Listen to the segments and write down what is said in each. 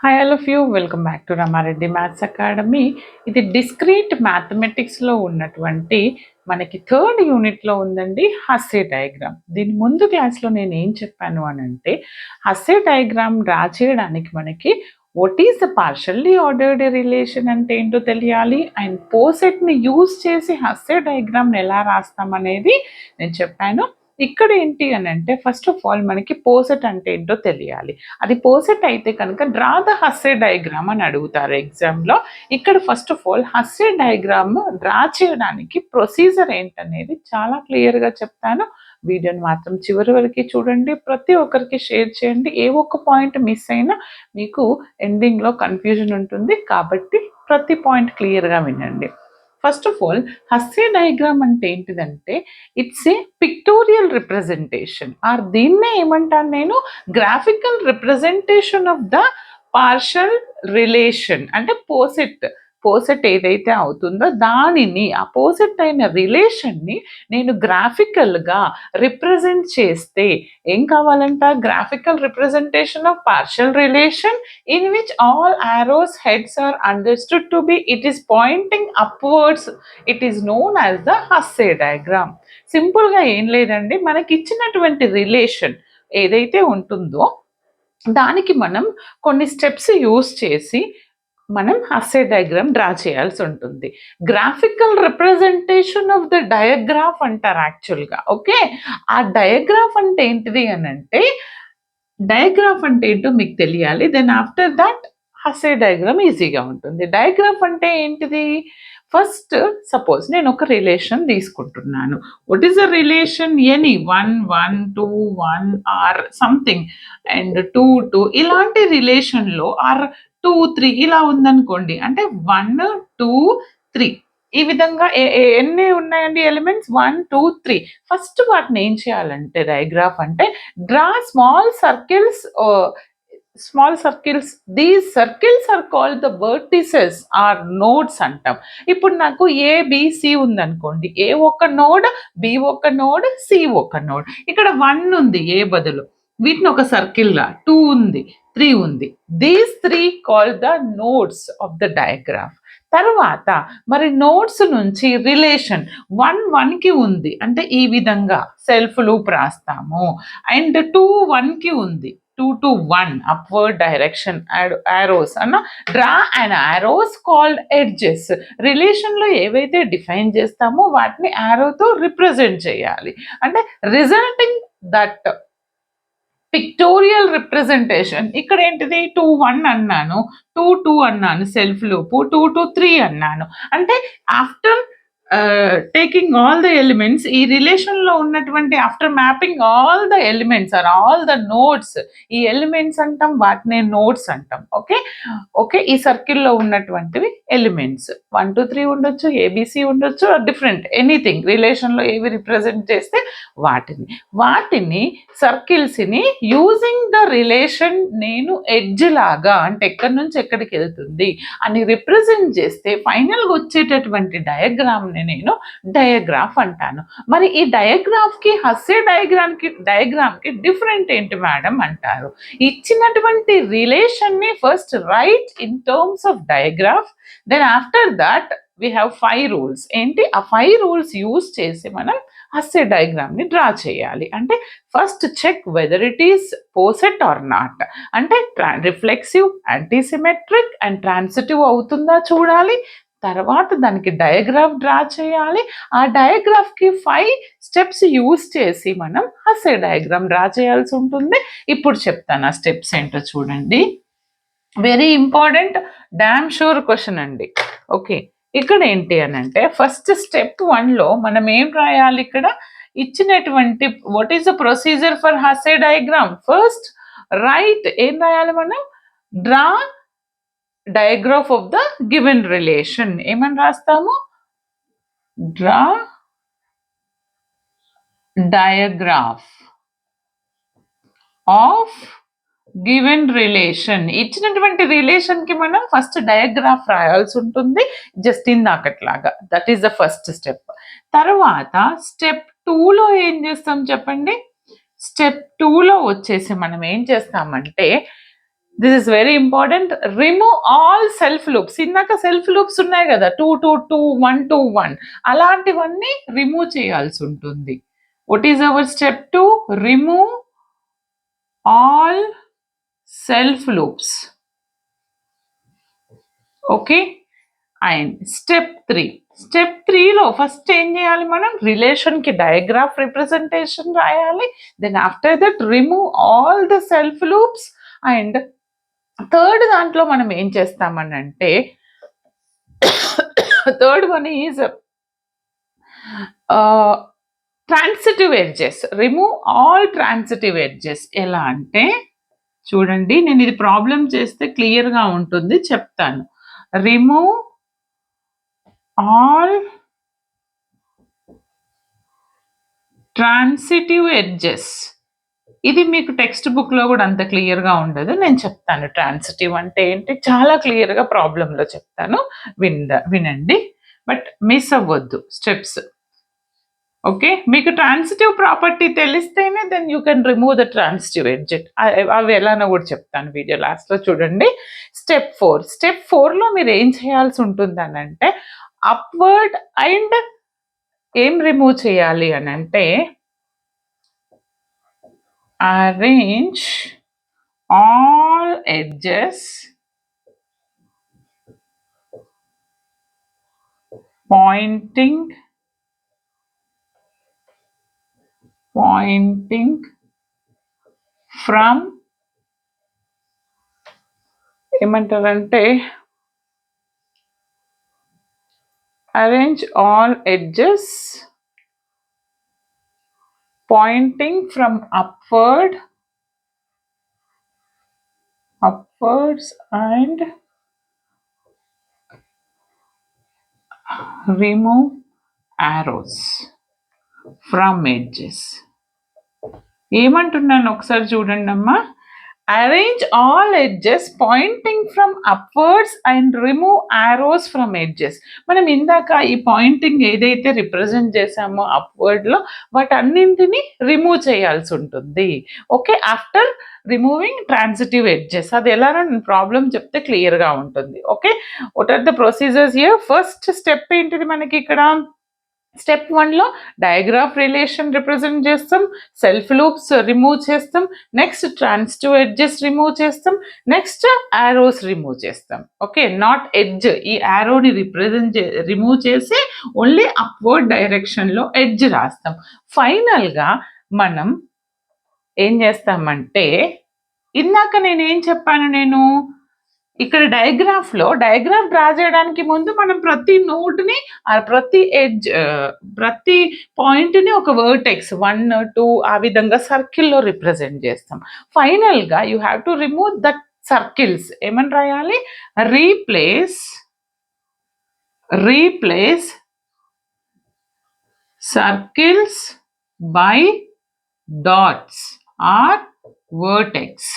Hi all of you welcome back to Rama Reddy maths academy. ఇది discrete మ్యాథమెటిక్స్లో ఉన్నటువంటి మనకి third యూనిట్లో ఉందండి హస్సే డయాగ్రామ్. దీని ముందు క్లాస్లో నేను ఏం చెప్పాను అని అంటే హస్సే డయాగ్రామ్ డ్రా చేయడానికి మనకి what is the partially ordered relation అంటే ఏంటో తెలియాలి, అండ్ పోసెట్ని యూజ్ చేసి హస్సే డయాగ్రామ్ని ఎలా రాస్తామనేది నేను చెప్పాను. ఇక్కడ ఏంటి అని అంటే ఫస్ట్ ఆఫ్ ఆల్ మనకి పోసెట్ అంటే ఏంటో తెలియాలి. అది పోసెట్ అయితే కనుక డ్రా ద హస్సే డయాగ్రామ్ అని అడుగుతారు ఎగ్జామ్లో. ఇక్కడ first of all Hasse diagram draw చేయడానికి ప్రొసీజర్ ఏంటనేది చాలా క్లియర్గా చెప్తాను. వీడియోని మాత్రం చివరి వరకు చూడండి, ప్రతి ఒక్కరికి షేర్ చేయండి. ఏ ఒక్క పాయింట్ మిస్ అయినా మీకు ఎండింగ్లో కన్ఫ్యూజన్ ఉంటుంది, కాబట్టి ప్రతి పాయింట్ క్లియర్గా వినండి. First of all Hasse diagram అంటే ఏంటిదంటే it's a pictorial representation, or దీన్నే ఏమంటాను నేను graphical representation of the partial relation. అంటే పోసెట్ ఏదైతే అవుతుందో దానిని, ఆ పోసెట్ అయిన రిలేషన్ని నేను గ్రాఫికల్గా రిప్రజెంట్ చేస్తే ఏం కావాలంట, graphical representation of partial relation in which all arrows heads are understood to be it is pointing upwards. It is known as the Hasse diagram. సింపుల్గా ఏం లేదండి, మనకి ఇచ్చినటువంటి రిలేషన్ ఏదైతే ఉంటుందో దానికి మనం కొన్ని స్టెప్స్ యూస్ చేసి మనం హస్సే డయాగ్రామ్ డ్రా చేయాల్సి ఉంటుంది. గ్రాఫికల్ రిప్రజెంటేషన్ ఆఫ్ ద డయాగ్రాఫ్ అంటారు యాక్చువల్గా. ఓకే, ఆ డయాగ్రాఫ్ అంటే ఏంటిది అని అంటే డయాగ్రాఫ్ అంటే ఏంటో మీకు తెలియాలి. Then after that Hasse diagram ఈజీగా ఉంటుంది. డయాగ్రాఫ్ అంటే ఏంటిది, ఫస్ట్ సపోజ్ నేను ఒక రిలేషన్ తీసుకుంటున్నాను. What is a relation, any 1 1 2 1 or something and 2 2 ఇలాంటి రిలేషన్లో ఆర్ 2 3 ఇలా ఉందనుకోండి, అంటే 1 2 3 ఈ విధంగా ఎన్ని ఉన్నాయండి ఎలిమెంట్స్, 1 2 3. ఫస్ట్ వాటిని ఏం చేయాలంటే డయాగ్రాఫ్ అంటే draw small circles. These circles are called the vertices or nodes అంటాం. ఇప్పుడు నాకు ఏబిసి ఉందనుకోండి, ఏ ఒక నోడ్, బి ఒక నోడ్, సి ఒక నోడ్. ఇక్కడ 1 ఉంది ఏ బదులు, వీటిని ఒక సర్కిల్గా, 2 ఉంది, 3 ఉంది. These 3 call the nodes of the diagraph. తర్వాత మరి నోడ్స్ నుంచి రిలేషన్ 1 1కి ఉంది అంటే ఈ విధంగా సెల్ఫ్ లూప్ రాస్తాము, అండ్ 2 1కి ఉంది, 2 to 1 upward direction arrows అన్న draw and arrows called edges. రిలేషన్లో ఏవైతే డిఫైన్ చేస్తామో వాటిని arrowతో రిప్రజెంట్ చేయాలి. అంటే రిజల్టింగ్ దట్ పిక్టోరియల్ రిప్రజెంటేషన్. ఇక్కడ ఏంటిది 2 1 అన్నాను, 2 2 అన్నాను సెల్ఫ్ లూపు, 2 2 3 అన్నాను. అంటే after taking all the elements, ఈ రిలేషన్లో ఉన్నటువంటి after mapping all the elements or all the nodes, ఈ ఎలిమెంట్స్ అంటాం, వాటిని నోడ్స్ అంటాం. ఓకే ఓకే, ఈ సర్కిల్లో ఉన్నటువంటివి ఎలిమెంట్స్ 1 2 3 ఉండొచ్చు, ఏబిసి ఉండొచ్చు, డిఫరెంట్ ఎనీథింగ్ రిలేషన్లో ఏవి రిప్రజెంట్ చేస్తే వాటిని సర్కిల్స్ని యూజింగ్ ద రిలేషన్ నేను ఎడ్జ్ లాగా, అంటే ఎక్కడి నుంచి ఎక్కడికి వెళ్తుంది అని రిప్రజెంట్ చేస్తే ఫైనల్గా వచ్చేటటువంటి డయాగ్రామ్ని నేను డయాగ్రాఫ్ అంటాను. మరి ఈ డయాగ్రాఫ్కి హస్సే డయాగ్రామ్కి డిఫరెంట్ ఏంటి మేడం అంటారు. ఇచ్చినటువంటి రిలేషన్ని first write in terms of diagraph, then after that we have 5 rules. ఏంటి ఆ 5 రూల్స్ యూజ్ చేసి మనం హస్సే డయాగ్రామ్ని డ్రా చేయాలి. అంటే first check whether it is poset or not, అంటే రిఫ్లెక్సివ్, యాంటీసిమెట్రిక్ అండ్ ట్రాన్సిటివ్ అవుతుందా చూడాలి. తర్వాత దానికి డయాగ్రాఫ్ డ్రా చేయాలి. ఆ డయాగ్రాఫ్కి 5 స్టెప్స్ యూజ్ చేసి మనం హస్సే డయాగ్రామ్ డ్రా చేయాల్సి ఉంటుంది. ఇప్పుడు చెప్తాను ఆ స్టెప్స్ ఏంటో చూడండి. Very important, damn sure question అండి. ఓకే, ఇక్కడ ఏంటి అని అంటే ఫస్ట్ స్టెప్ 1లో మనం ఏం రాయాలి, ఇక్కడ ఇచ్చినటువంటి what is the procedure for Hasse diagram. First write ఏం రాయాలి మనం, draw diagraph of the given relation. ఏమని రాస్తాము, draw diagraph of given relation. ఇచ్చినటువంటి రిలేషన్కి మనం ఫస్ట్ డయాగ్రాఫ్ రాయాల్సి ఉంటుంది, జస్ట్ ఇందాకట్లాగా. That is the first step. తర్వాత స్టెప్ 2లో ఏం చేస్తాం చెప్పండి. స్టెప్ 2లో వచ్చేసి మనం ఏం చేస్తామంటే this is very important. Remove all self loops. ఇందాక సెల్ఫ్ లూప్స్ ఉన్నాయి కదా, 2 2 2 1 2 1, అలాంటివన్నీ రిమూవ్ చేయాల్సి ఉంటుంది. What is our step 2? Remove all self loops. Okay. And step 3. Step 3లో ఫస్ట్ ఏం చేయాలి మనం? రిలేషన్కి డయాగ్రాఫ్ రిప్రజెంటేషన్ రాయాలి. Then after that remove all the self loops. And third దాంట్లో మనం ఏం చేస్తామని అంటే, third one is transitive edges. Remove all transitive edges. ఎలా అంటే చూడండి, నేను ఇది ప్రాబ్లం చేస్తే క్లియర్గా ఉంటుంది, చెప్తాను. Remove all transitive edges. ఇది మీకు టెక్స్ట్ బుక్లో కూడా అంత క్లియర్గా ఉండదు, నేను చెప్తాను. ట్రాన్సిటివ్ అంటే ఏంటి చాలా క్లియర్గా ప్రాబ్లంలో చెప్తాను, వినండి. బట్ మిస్ అవ్వద్దు స్టెప్స్. ఓకే, మీకు ట్రాన్సిటివ్ ప్రాపర్టీ తెలిస్తేనే then you can remove the transitive edges. అవి ఎలానో కూడా చెప్తాను వీడియో లాస్ట్లో చూడండి. స్టెప్ 4. స్టెప్ 4లో మీరు ఏం చేయాల్సి ఉంటుంది అని అంటే, అప్వర్డ్ అండ్ ఏం రిమూవ్ చేయాలి అని అంటే, arrange all edges pointing from ఏమంటారంటే, arrange all edges pointing from upwards and remove arrows from edges. ఏమంటున్నాను ఒకసారి చూడండి అమ్మా. Arrange all edges pointing from upwards and remove arrows from edges. మనం ఇందాక ఈ పాయింటింగ్ ఏదైతే రిప్రజెంట్ చేసామో అప్వర్డ్లో, వాటన్నింటినీ రిమూవ్ చేయాల్సి ఉంటుంది. Okay, after removing transitive edges. అది ఎలా ప్రాబ్లం చెప్తే క్లియర్గా ఉంటుంది. Okay, what are the procedures here? First step ఏంటిది మనకి ఇక్కడ? స్టెప్ 1లో డయాగ్రాఫ్ రిలేషన్ రిప్రజెంట్ చేస్తాం, సెల్ఫ్ లూప్స్ రిమూవ్ చేస్తాం, నెక్స్ట్ ట్రాన్సిటివ్ ఎడ్జెస్ రిమూవ్ చేస్తాం, నెక్స్ట్ ఆరోస్ రిమూవ్ చేస్తాం. Okay, not edge. ఈ ఆరోని రిమూవ్ చేసి ఓన్లీ అప్వర్డ్ డైరెక్షన్లో ఎడ్జ్ రాస్తాం. ఫైనల్గా మనం ఏం చేస్తామంటే, ఇందాక నేనేం చెప్పాను, నేను ఇక్కడ డయాగ్రాఫ్ డ్రా చేయడానికి ముందు మనం ప్రతి నోడ్ని, ప్రతి ఎడ్జ్, ప్రతి పాయింట్ని ఒక వర్టెక్స్ 1 2 ఆ విధంగా సర్కిల్లో రిప్రజెంట్ చేస్తాం. ఫైనల్గా you have to remove that circles. ఏమని రాయాలి? Replace circles by dots or vertex.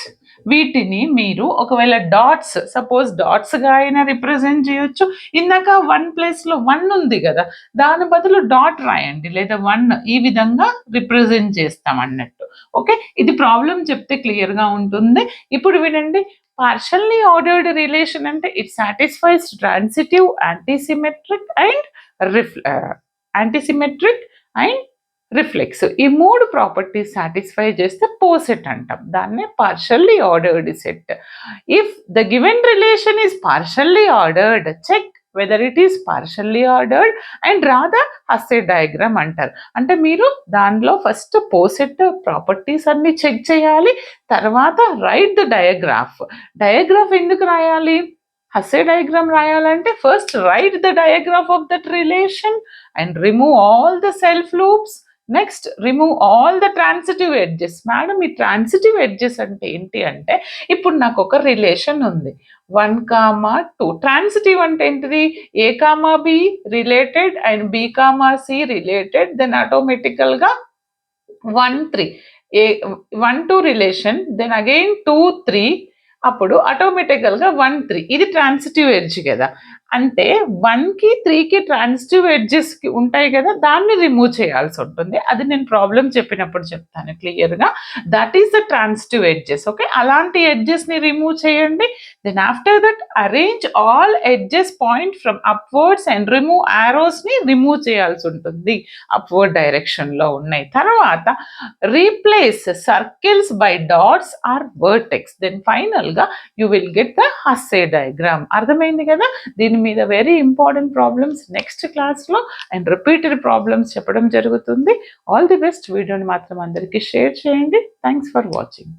వీటిని మీరు ఒకవేళ డాట్స్, సపోజ్ డాట్స్గా అయినా రిప్రజెంట్ చేయొచ్చు. ఇందాక 1 ప్లేస్లో 1 ఉంది కదా, దాని బదులు డాట్ రాయండి, లేదా 1 ఈ విధంగా రిప్రజెంట్ చేస్తాం అన్నట్టు. ఓకే, ఇది ప్రాబ్లం చెప్తే క్లియర్గా ఉంటుంది. ఇప్పుడు వినండి. పార్షల్లీ ఆర్డర్డ్ రిలేషన్ అంటే it satisfies transitive, antisymmetric and reflex. ఈ 3 ప్రాపర్టీస్ సాటిస్ఫై చేస్తే పోసెట్ అంటాం. దాన్నే partially ordered set. If the given relation is partially ordered, check whether it is partially ordered and draw the Hasse diagram అంటారు. అంటే మీరు దానిలో first poset properties అన్ని check చేయాలి, తర్వాత రైట్ ద డయాగ్రాఫ్. ఎందుకు రాయాలి? హస్సే డయాగ్రామ్ రాయాలంటే first write the diagraph of that relation and remove all the self loops. Next remove all the transitive edges. Madam, ఈ ట్రాన్సిటివ్ ఎడ్జెస్ అంటే ఏంటి అంటే, ఇప్పుడు నాకు ఒక రిలేషన్ ఉంది 1, 2. ట్రాన్సిటివ్ అంటే ఏంటిది? A, B related and B, C related, then ఆటోమేటికల్గా 1 3 1 2 రిలేషన్, దెన్ అగైన్ 2 3, అప్పుడు ఆటోమేటికల్గా 1 3. ఇది ట్రాన్సిటివ్ ఎడ్జ్ కదా. అంటే 1కి 3కి ట్రాన్సిటివ్ ఎడ్జెస్ ఉంటాయి కదా, దాన్ని రిమూవ్ చేయాల్సి ఉంటుంది. అది నేను ప్రాబ్లం చెప్పినప్పుడు చెప్తాను క్లియర్గా. That is the transitive edges. Okay, అలాంటి ఎడ్జెస్ని రిమూవ్ చేయండి. Then after that arrange all edges point from upwards and remove ఆరోస్ని రిమూవ్ చేయాల్సి ఉంటుంది అప్వర్డ్ డైరెక్షన్లో ఉన్నాయి. తర్వాత replace circles by dots or vertex. Then ఫైనల్గా you will get the Hasse diagram. అర్థమైంది కదా. దీని మీద వెరీ ఇంపార్టెంట్ ప్రాబ్లమ్స్ నెక్స్ట్ క్లాస్లో అండ్ రిపీటెడ్ ప్రాబ్లమ్స్ చెప్పడం జరుగుతుంది. All the best. వీడియోని మాత్రం అందరికీ షేర్ చేయండి. Thanks for watching.